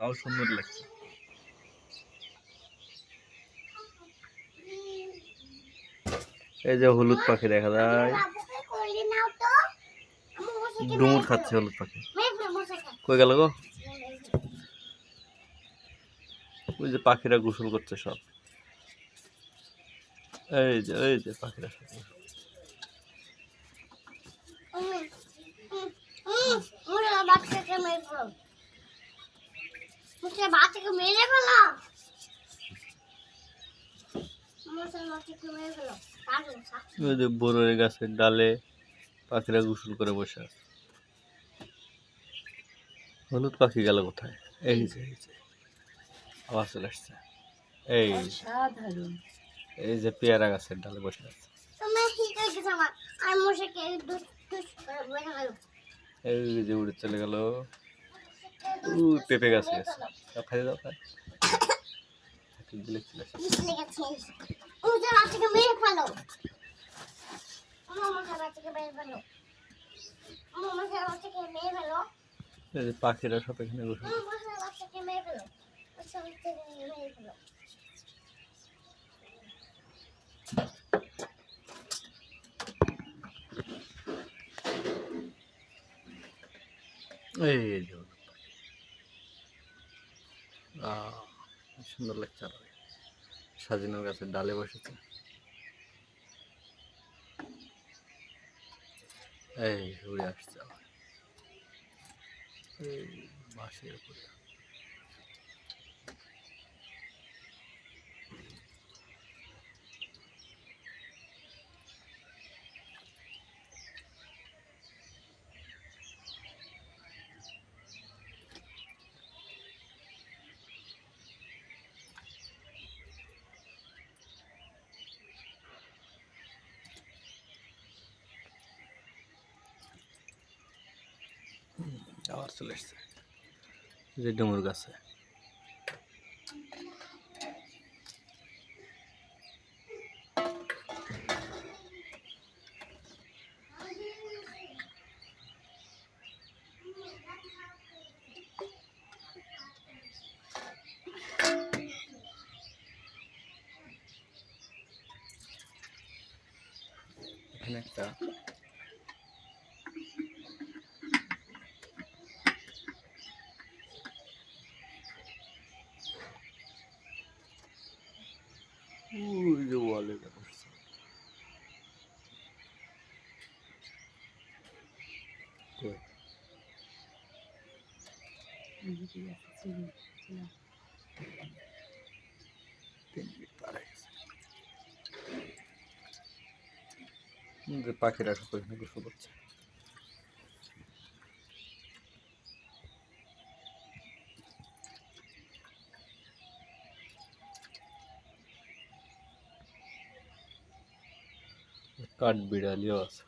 তাও সুন্দর লাগছে। এই যে হলুদ পাখি দেখা যায়, ডুমুর খাচ্ছে হলুদ পাখি। কই গেল গো? ওই যে পাখিরা গোসল করছে সব। এই যে পাখিরা সব ওই যে বড়ই গাছের ডালে পাখিরা গোসল করে বসে আছে। হলুদ পাখি গেল কোথায়? এই যে আবার চলে আসছে। এই যে পেয়ারা গাছের ডালে বসে আছে। এই যে উড়ে চলে গেল। পেঁপে গাছে গেছে। খাই দাও খাই। পাখিরা সব এখানে বসে। এই যে সুন্দর লাগছে। সাজিনা গাছের ডালে বসেছে। এই উড়ে আসছে এই বাঁশের উপরে। আবার চলে এসছে যে ডুমুর গাছে। এখানে একটা ওয়ালে বসছে। পাখিরা সব এখানে গোসল করছে। কাঠ বিড়ালিও আছে।